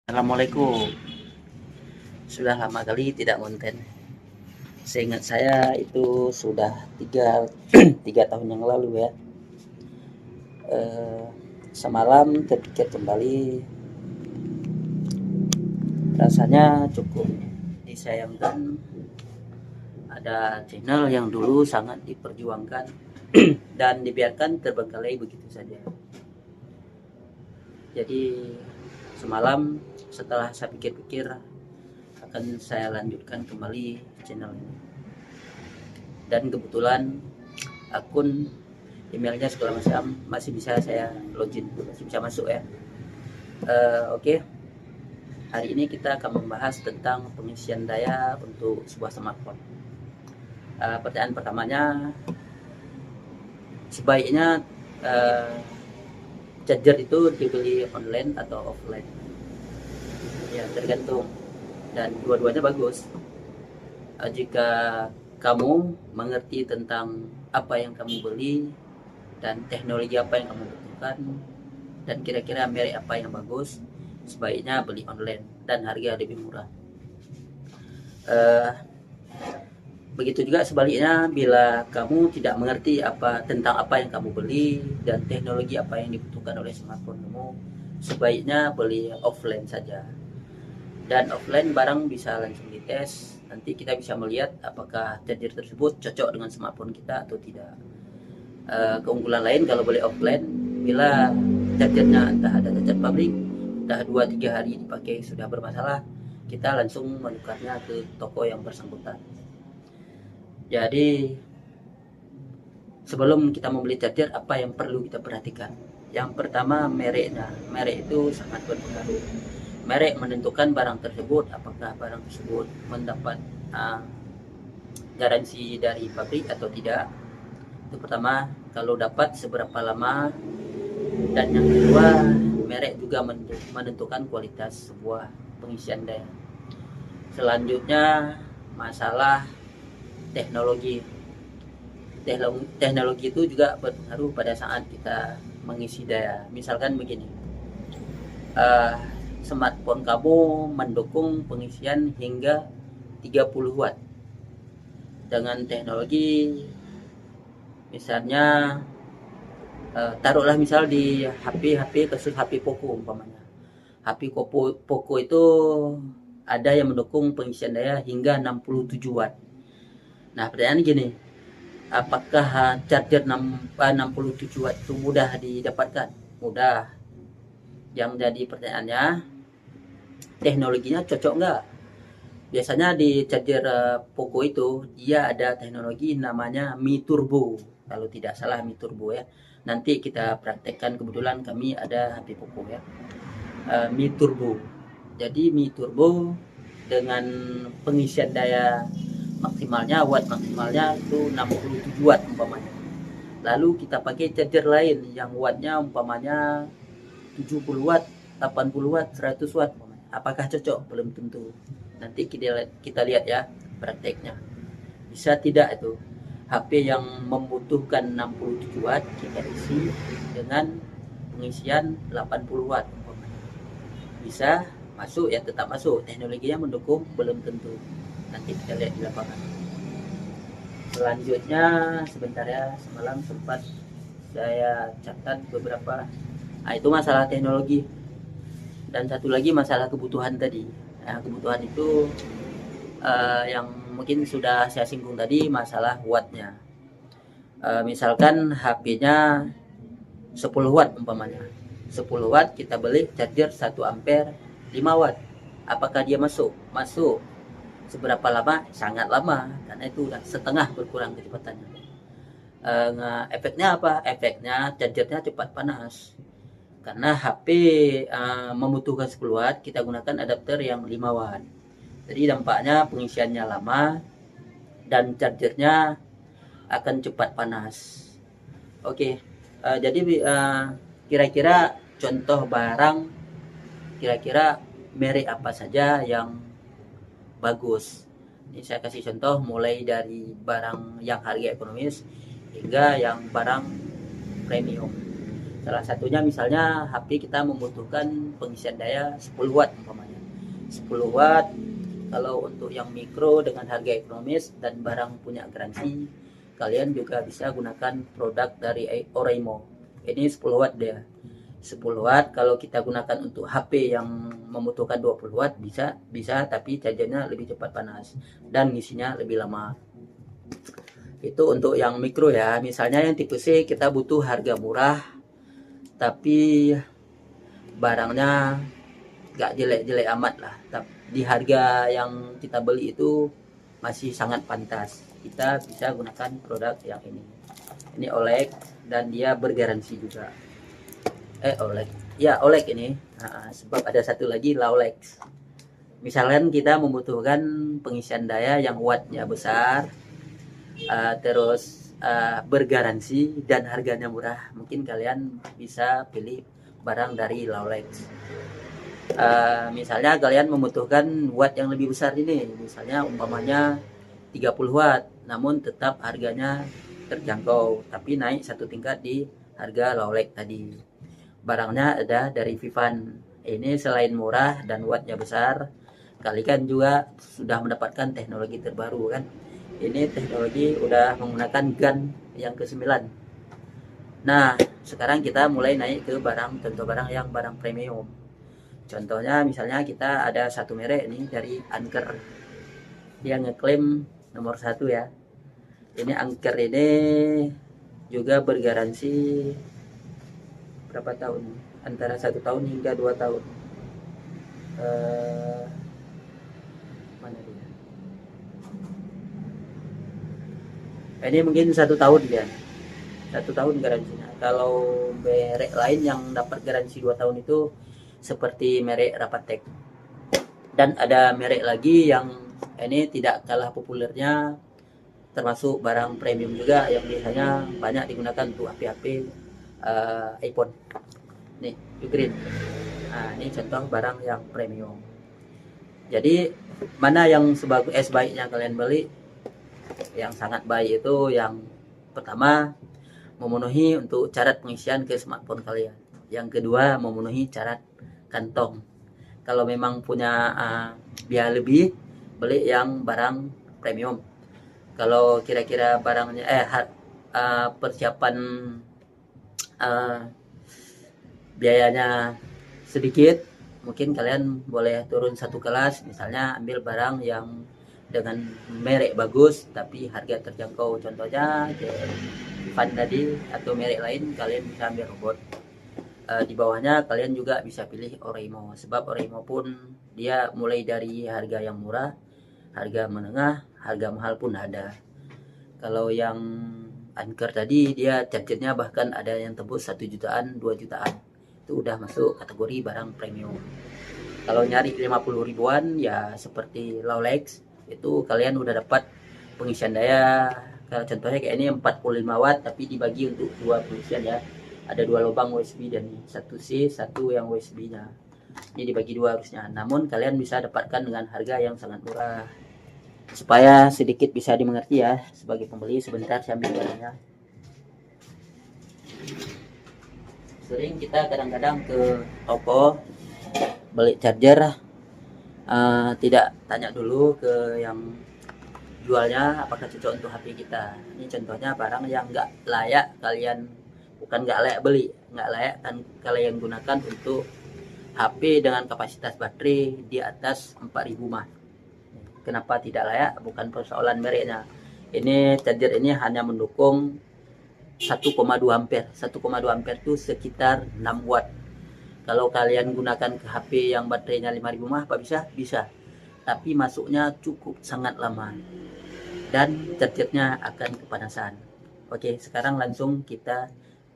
Assalamualaikum. Sudah lama kali tidak konten. Seingat saya itu sudah tiga tahun yang lalu ya. Eh, Semalam terpikir kembali, rasanya cukup disayangkan ada channel yang dulu sangat diperjuangkan dan dibiarkan terbengkalai begitu saja. Jadi semalam setelah saya pikir-pikir akan saya lanjutkan kembali channel ini. Dan kebetulan akun emailnya segala macam masih bisa saya login, masih bisa masuk ya. Oke. Hari ini kita akan membahas tentang pengisian daya untuk sebuah smartphone. Pertanyaan pertamanya, sebaiknya charger itu dibeli online atau offline? Ya, tergantung, dan dua-duanya bagus jika kamu mengerti tentang apa yang kamu beli dan teknologi apa yang kamu butuhkan, dan kira-kira merek apa yang bagus, sebaiknya beli online dan harga lebih murah. Begitu juga sebaliknya, bila kamu tidak mengerti tentang apa yang kamu beli dan teknologi apa yang dibutuhkan oleh smartphone kamu, sebaiknya beli offline saja. Dan offline barang bisa langsung dites, nanti kita bisa melihat apakah charger tersebut cocok dengan smartphone kita atau tidak. Keunggulan lain kalau boleh offline, bila chargernya entah ada cacat pabrik, entah 2-3 hari dipakai sudah bermasalah, kita langsung menukarnya ke toko yang bersangkutan. Jadi sebelum kita membeli charger, apa yang perlu kita perhatikan? Yang pertama, mereknya. Merek itu sangat berpengaruh. Merek menentukan barang tersebut, apakah barang tersebut mendapat garansi dari pabrik atau tidak. Itu pertama. Kalau dapat, seberapa lama. Dan yang kedua, merek juga menentukan kualitas sebuah pengisian daya. Selanjutnya, masalah teknologi. Teknologi itu juga berpengaruh pada saat kita mengisi daya. Misalkan begini, smartphone kamu mendukung pengisian hingga 30 watt dengan teknologi, misalnya taruhlah misal di HP kasus HP Poco umpamanya. HP Poco itu ada yang mendukung pengisian daya hingga 67 watt. Nah, pertanyaannya gini, apakah charger 67 watt itu mudah didapatkan? Mudah. Yang jadi pertanyaannya, teknologinya cocok nggak? Biasanya di charger Poco itu dia ada teknologi namanya Mi Turbo, kalau tidak salah Mi Turbo ya. Nanti kita praktekkan, kebetulan kami ada HP Poco ya. Mi Turbo. Jadi Mi Turbo dengan pengisian daya maksimalnya, watt maksimalnya itu 67 watt umpamanya. Lalu kita pakai charger lain yang wattnya umpamanya 70 watt, 80 watt, 100 watt. Apakah cocok? Belum tentu. Nanti kita lihat ya prakteknya. Bisa tidak itu HP yang membutuhkan 67 watt kita isi dengan pengisian 80 watt. Bisa masuk ya, tetap masuk. Teknologinya mendukung, belum tentu. Nanti kita lihat di lapangan. Selanjutnya, sebentar ya, semalam sempat saya catat beberapa. Nah, itu masalah teknologi. Dan satu lagi masalah kebutuhan tadi. Nah, kebutuhan itu yang mungkin sudah saya singgung tadi, masalah wattnya. Misalkan HP-nya 10 watt umpamanya. 10 watt kita beli charger 1 ampere 5 watt. Apakah dia masuk? Masuk. Seberapa lama? Sangat lama, karena itu udah setengah berkurang kecepatannya. Efeknya apa? Efeknya chargernya cepat panas. Karena HP membutuhkan 10 watt, kita gunakan adapter yang 5 watt. Jadi dampaknya pengisiannya lama dan chargernya akan cepat panas. Oke, jadi kira-kira contoh barang, kira-kira merek apa saja yang bagus. Ini saya kasih contoh mulai dari barang yang harga ekonomis hingga yang barang premium. Salah satunya misalnya HP kita membutuhkan pengisian daya 10 watt umpamanya. 10 watt kalau untuk yang mikro dengan harga ekonomis dan barang punya garansi, kalian juga bisa gunakan produk dari Oraimo. Ini 10 watt dia. 10 watt kalau kita gunakan untuk HP yang membutuhkan 20 watt bisa tapi chargernya lebih cepat panas dan ngisinya lebih lama. Itu untuk yang mikro ya. Misalnya yang tipe C kita butuh harga murah tapi barangnya gak jelek-jelek amat lah. Di harga yang kita beli itu masih sangat pantas. Kita bisa gunakan produk yang ini. Ini OLED dan dia bergaransi juga. OLED. Ya, OLED ini. Sebab ada satu lagi Laulex. Misalkan kita membutuhkan pengisian daya yang wattnya besar, terus bergaransi dan harganya murah, mungkin kalian bisa pilih barang dari Laulex. Misalnya kalian membutuhkan watt yang lebih besar ini, misalnya umpamanya 30 watt, namun tetap harganya terjangkau, tapi naik satu tingkat di harga Laulex tadi. Barangnya ada dari Vivan. Ini selain murah dan wattnya besar, kalian juga sudah mendapatkan teknologi terbaru kan. Ini teknologi udah menggunakan GaN yang ke-9. Nah, sekarang kita mulai naik ke contoh barang yang barang premium. Contohnya misalnya kita ada satu merek nih dari Anker. Dia ngeklaim nomor 1 ya. Ini Anker ini juga bergaransi berapa tahun? Antara 1 tahun hingga 2 tahun. Mana dia? Ini mungkin 1 tahun dia. 1 tahun garansinya. Kalau merek lain yang dapat garansi 2 tahun itu seperti merek Rapatech. Dan ada merek lagi yang ini tidak kalah populernya, termasuk barang premium juga yang biasanya banyak digunakan untuk HP-HP iPhone. Nih, Ugreen. Nah, ini contoh barang yang premium. Jadi mana yang sebaiknya kalian beli? Yang sangat baik itu yang pertama memenuhi untuk syarat pengisian ke smartphone kalian. Yang kedua memenuhi syarat kantong. Kalau memang punya biaya lebih, beli yang barang premium. Kalau kira-kira barangnya persiapan biayanya sedikit, mungkin kalian boleh turun satu kelas, misalnya ambil barang yang dengan merek bagus tapi harga terjangkau, contohnya Vivan tadi atau merek lain kalian bisa ambil robot. Di bawahnya kalian juga bisa pilih Oraimo, sebab Oraimo pun dia mulai dari harga yang murah, harga menengah, harga mahal pun ada. Kalau yang Anker tadi dia chargernya bahkan ada yang tembus 1 jutaan, 2 jutaan. Itu udah masuk kategori barang premium. Kalau nyari 50 ribuan ya seperti Laulex, itu kalian udah dapat pengisian daya. Kalau contohnya kayak ini 45 watt tapi dibagi untuk 2 pengisian ya. Ada 2 lubang USB dan satu C, satu yang USB-nya. Ini dibagi 2 harusnya. Namun kalian bisa dapatkan dengan harga yang sangat murah. Supaya sedikit bisa dimengerti ya sebagai pembeli, sebentar saya ambil barangnya. Sering kita kadang-kadang ke toko beli charger, tidak tanya dulu ke yang jualnya apakah cocok untuk HP kita. Ini contohnya barang yang nggak layak kalian, bukan nggak layak beli, nggak layak kan kalian gunakan untuk HP dengan kapasitas baterai di atas 4000 mAh. Kenapa tidak layak? Bukan persoalan mereknya. Ini charger ini hanya mendukung 1,2 ampere. 1,2 ampere itu sekitar 6 watt. Kalau kalian gunakan ke HP yang baterainya 5000 mAh, apa bisa? Bisa. Tapi masuknya cukup sangat lama. Dan chargernya akan kepanasan. Oke, sekarang langsung kita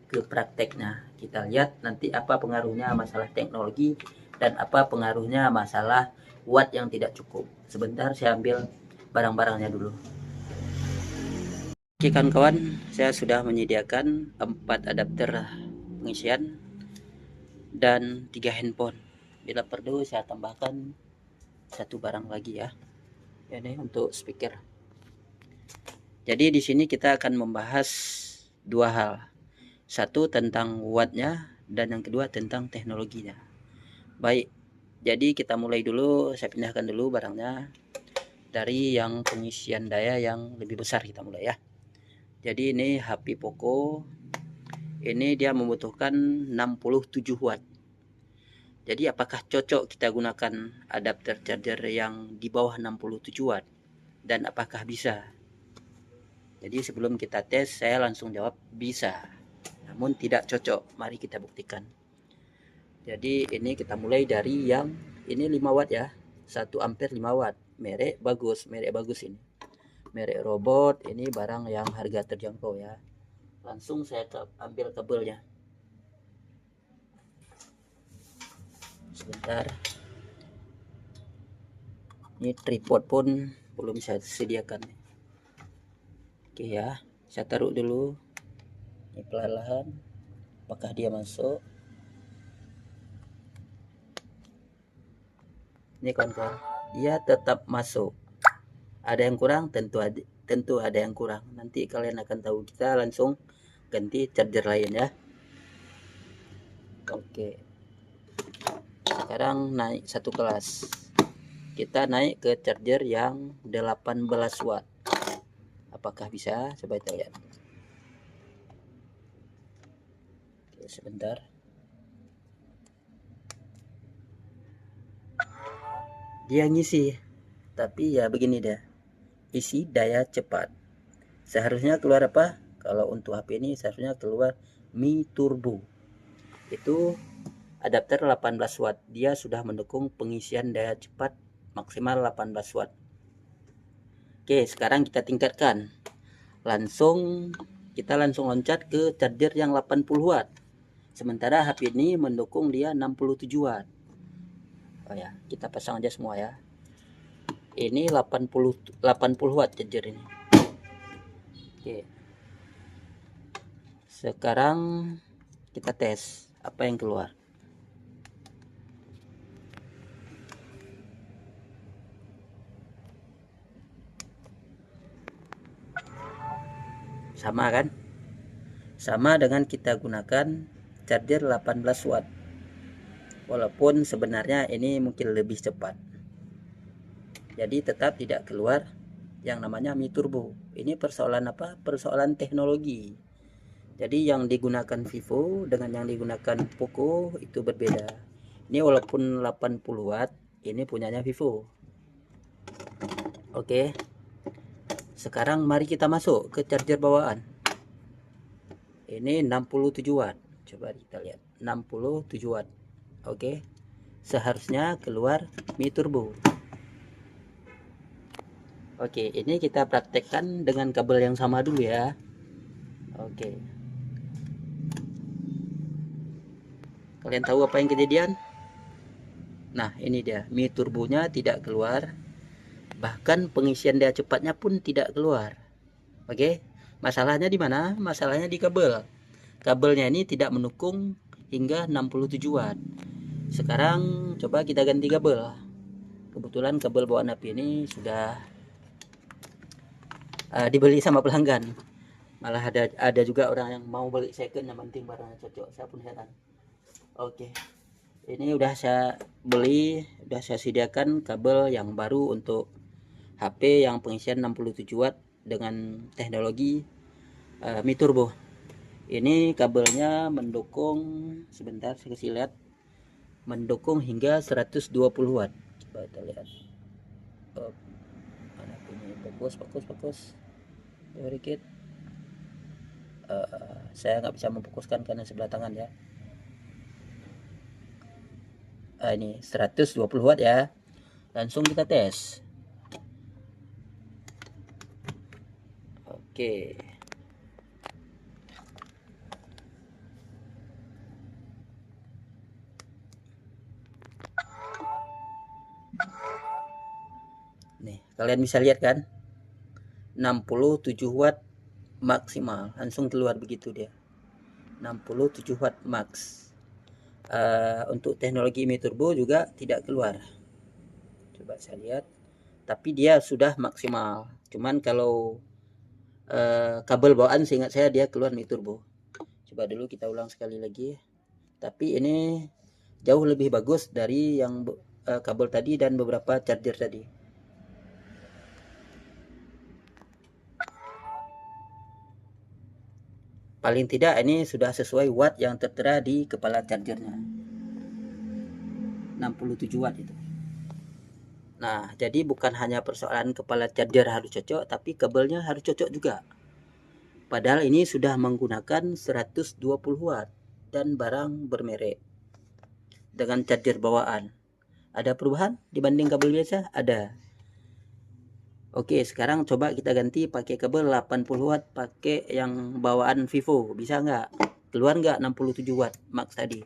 ke prakteknya. Kita lihat nanti apa pengaruhnya masalah teknologi dan apa pengaruhnya masalah watt yang tidak cukup. Sebentar saya ambil barang-barangnya dulu. Oke kawan-kawan, saya sudah menyediakan 4 adapter pengisian dan 3 handphone. Bila perlu saya tambahkan satu barang lagi ya. Ini untuk speaker. Jadi di sini kita akan membahas 2 hal. Satu tentang wattnya dan yang kedua tentang teknologinya. Baik, jadi kita mulai dulu. Saya pindahkan dulu barangnya dari yang pengisian daya yang lebih besar, kita mulai ya. Jadi ini HP Poco, ini dia membutuhkan 67 watt. Jadi apakah cocok kita gunakan adapter charger yang di bawah 67 watt, dan apakah bisa? Jadi sebelum kita tes, saya langsung jawab bisa, namun tidak cocok. Mari kita buktikan. Jadi ini kita mulai dari yang ini 5 watt ya, 1 ampere 5 watt. Merek bagus ini. Merek Robot, ini barang yang harga terjangkau ya. Langsung saya ambil kabelnya. Sebentar. Ini tripod pun belum saya sediakan. Oke ya, saya taruh dulu. Ini perlahan-lahan. Apakah dia masuk? Ini kawan-kawan, dia tetap masuk. Ada yang kurang, tentu ada yang kurang. Nanti kalian akan tahu. Kita langsung ganti charger lain ya. Oke. Sekarang naik satu kelas. Kita naik ke charger yang 18 watt. Apakah bisa? Coba kita lihat. Oke, sebentar. Dia ngisi, tapi ya begini deh. Isi daya cepat. Seharusnya keluar apa? Kalau untuk HP ini seharusnya keluar Mi Turbo. Itu adapter 18 watt. Dia sudah mendukung pengisian daya cepat maksimal 18 watt. Oke, sekarang kita tingkatkan. Kita langsung loncat ke charger yang 80 watt. Sementara HP ini mendukung dia 67 watt. Oh ya, kita pasang aja semua ya. Ini 80 watt charger ini. Oke. Sekarang kita tes apa yang keluar. Sama kan? Sama dengan kita gunakan charger 18 watt. Walaupun sebenarnya ini mungkin lebih cepat. Jadi tetap tidak keluar yang namanya Mi Turbo. Ini persoalan apa? Persoalan teknologi. Jadi yang digunakan Vivo dengan yang digunakan Poco itu berbeda. Ini walaupun 80 watt, ini punyanya Vivo. Oke. Sekarang mari kita masuk ke charger bawaan. Ini 67 watt. Coba kita lihat. 67 watt. Oke. Seharusnya keluar Mi Turbo. Oke, ini kita praktekkan dengan kabel yang sama dulu ya. Oke. Kalian tahu apa yang kejadian? Nah, ini dia. Mi turbonya tidak keluar. Bahkan pengisian daya cepatnya pun tidak keluar. Oke. Masalahnya di mana? Masalahnya di kabel. Kabelnya ini tidak mendukung hingga 67 watt. Sekarang coba kita ganti kabel. Kebetulan kabel bawaan HP ini sudah dibeli sama pelanggan. Malah ada juga orang yang mau beli second, yang penting barangnya cocok. Saya pun heran. Oke. Ini udah saya beli, udah saya sediakan kabel yang baru untuk HP yang pengisian 67 watt dengan teknologi Mi Turbo. Ini kabelnya mendukung, sebentar saya kasih lihat, mendukung hingga 120 watt. Coba kita lihat. Mana ini? Fokus. Sedikit. Saya nggak bisa memfokuskan karena sebelah tangan ya. Ini 120 watt ya. Langsung kita tes. Oke. Nih, kalian bisa lihat kan? 67 watt maksimal, langsung keluar begitu dia. 67 watt max. Untuk teknologi Mi Turbo juga tidak keluar. Coba saya lihat. Tapi dia sudah maksimal. Cuman kalau kabel bawaan seingat saya dia keluar Mi Turbo. Coba dulu kita ulang sekali lagi. Tapi ini jauh lebih bagus dari yang kabel tadi dan beberapa charger tadi. Paling tidak ini sudah sesuai watt yang tertera di kepala chargernya. 67 watt itu. Nah, jadi bukan hanya persoalan kepala charger harus cocok, tapi kabelnya harus cocok juga. Padahal ini sudah menggunakan 120 watt dan barang bermerek. Dengan charger bawaan. Ada perubahan dibanding kabel biasa? Ada. Oke, sekarang coba kita ganti pakai kabel 80 watt pakai yang bawaan Vivo. Bisa nggak? Keluar nggak 67 watt max tadi?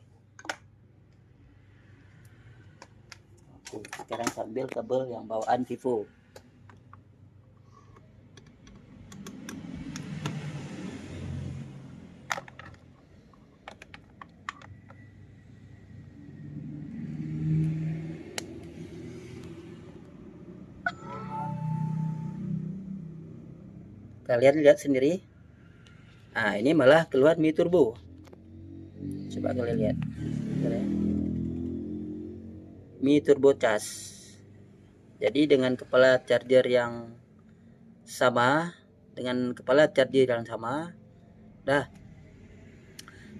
Oke, sekarang sambil kabel yang bawaan Vivo. Kalian lihat sendiri. Nah, ini malah keluar Mi Turbo. Coba kalian lihat. Mi Turbo Cas. Jadi dengan kepala charger yang sama, dengan kepala charger yang sama, dah.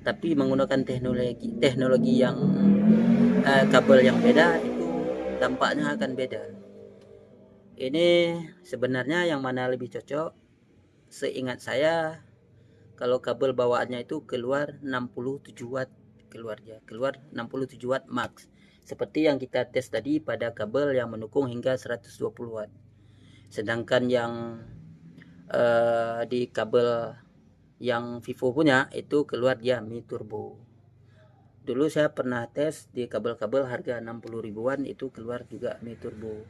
Tapi menggunakan teknologi yang kabel yang beda, itu dampaknya akan beda. Ini sebenarnya yang mana lebih cocok? Seingat saya, kalau kabel bawaannya itu keluar 67 watt keluar 67 watt max. Seperti yang kita tes tadi pada kabel yang mendukung hingga 120 watt. Sedangkan yang di kabel yang Vivo punya itu keluar dia Mi Turbo. Dulu saya pernah tes di kabel-kabel harga 60 ribuan itu keluar juga Mi Turbo.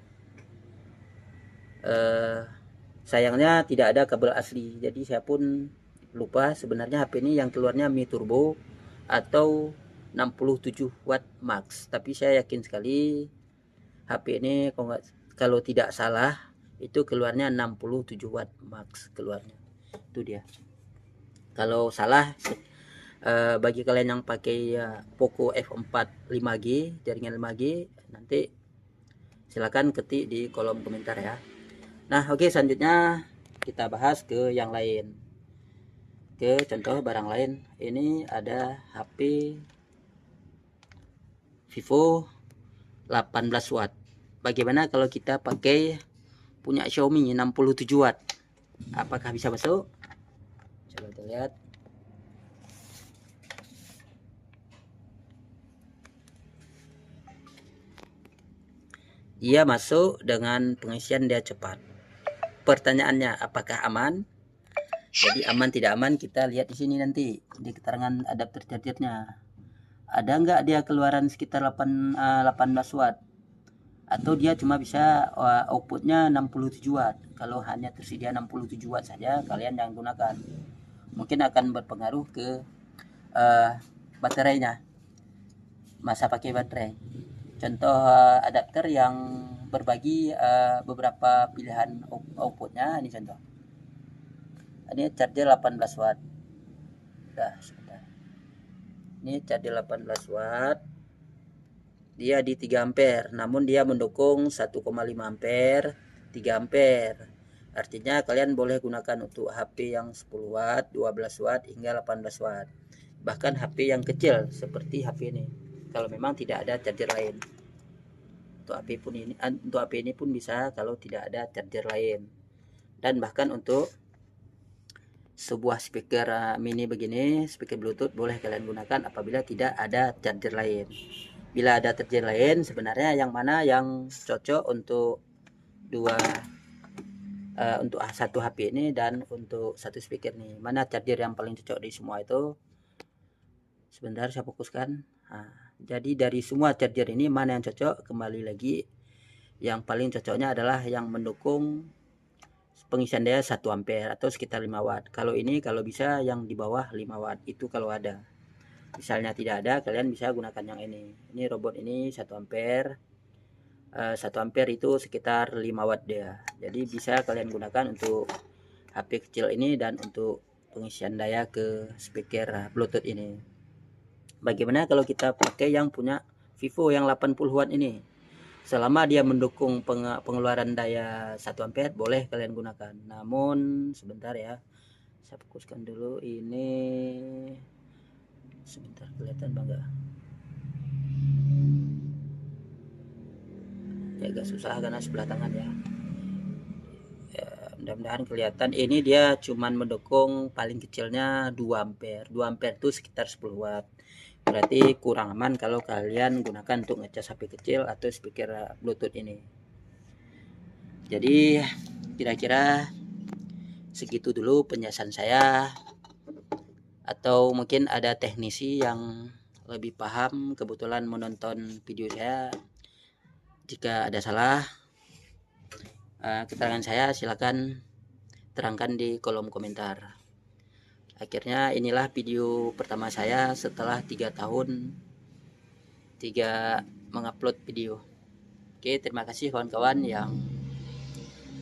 Sayangnya tidak ada kabel asli, jadi saya pun lupa sebenarnya HP ini yang keluarnya Mi Turbo atau 67 watt max. Tapi saya yakin sekali HP ini kalau tidak salah itu keluarnya 67 watt max keluarnya. Itu dia. Kalau salah, bagi kalian yang pakai Poco F4 5G, jaringan 5G, nanti silakan ketik di kolom komentar ya. Nah, oke, selanjutnya kita bahas ke yang lain. Ke contoh barang lain. Ini ada HP Vivo 18 watt. Bagaimana kalau kita pakai punya Xiaomi 67 watt? Apakah bisa masuk? Coba kita lihat. Dia masuk dengan pengisian dia cepat. Pertanyaannya, apakah aman? Jadi aman tidak aman kita lihat di sini nanti di keterangan adapter chargernya. Ada nggak dia keluaran sekitar 18 watt? Atau dia cuma bisa outputnya 67 watt. Kalau hanya tersedia 67 watt saja, kalian jangan gunakan. Mungkin akan berpengaruh ke baterainya, masa pakai baterai. Contoh adapter yang berbagi beberapa pilihan outputnya, ini contoh. Ini charger 18 watt. Dah, sebentar. Ini charger 18 watt. Dia di 3 ampere, namun dia mendukung 1,5 ampere, 3 ampere. Artinya kalian boleh gunakan untuk HP yang 10 watt, 12 watt hingga 18 watt. Bahkan HP yang kecil seperti HP ini. Kalau memang tidak ada charger lain. Untuk HP ini pun bisa kalau tidak ada charger lain. Dan bahkan untuk sebuah speaker mini begini, speaker Bluetooth boleh kalian gunakan apabila tidak ada charger lain. Bila ada charger lain, sebenarnya yang mana yang cocok untuk untuk satu HP ini dan untuk satu speaker nih? Mana charger yang paling cocok di semua itu? Sebentar saya fokuskan. Nah, jadi dari semua charger ini mana yang cocok? Kembali lagi, yang paling cocoknya adalah yang mendukung pengisian daya 1 ampere atau sekitar 5 watt. Kalau ini kalau bisa yang di bawah 5 watt itu kalau ada. Misalnya tidak ada, kalian bisa gunakan yang ini. Ini robot ini 1 ampere. 1 ampere itu sekitar 5 watt dia. Jadi bisa kalian gunakan untuk HP kecil ini dan untuk pengisian daya ke speaker Bluetooth ini. Bagaimana kalau kita pakai yang punya Vivo yang 80 watt ini? Selama dia mendukung pengeluaran daya 1 ampere boleh kalian gunakan. Namun sebentar ya, saya fokuskan dulu ini. Sebentar, kelihatan bangga ya, agak susah karena sebelah tangan ya. Mudah-mudahan kelihatan. Ini dia cuman mendukung paling kecilnya 2 ampere. 2 ampere itu sekitar 10 watt. Berarti kurang aman kalau kalian gunakan untuk ngecas HP kecil atau speaker Bluetooth ini. Jadi kira-kira segitu dulu penjelasan saya. Atau mungkin ada teknisi yang lebih paham kebetulan menonton video saya. Jika ada salah keterangan saya, silakan terangkan di kolom komentar. Akhirnya inilah video pertama saya setelah 3 tahun mengupload video. Oke, terima kasih kawan-kawan yang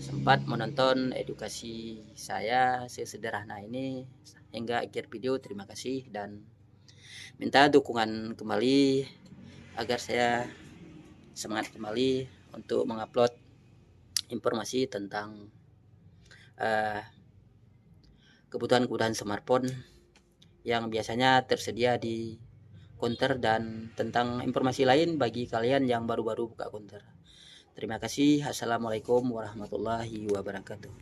sempat menonton edukasi saya sesederhana ini hingga akhir video. Terima kasih dan minta dukungan kembali agar saya semangat kembali untuk mengupload informasi tentang kebutuhan-kebutuhan smartphone yang biasanya tersedia di counter dan tentang informasi lain bagi kalian yang baru-baru buka counter. Terima kasih. Assalamualaikum warahmatullahi wabarakatuh.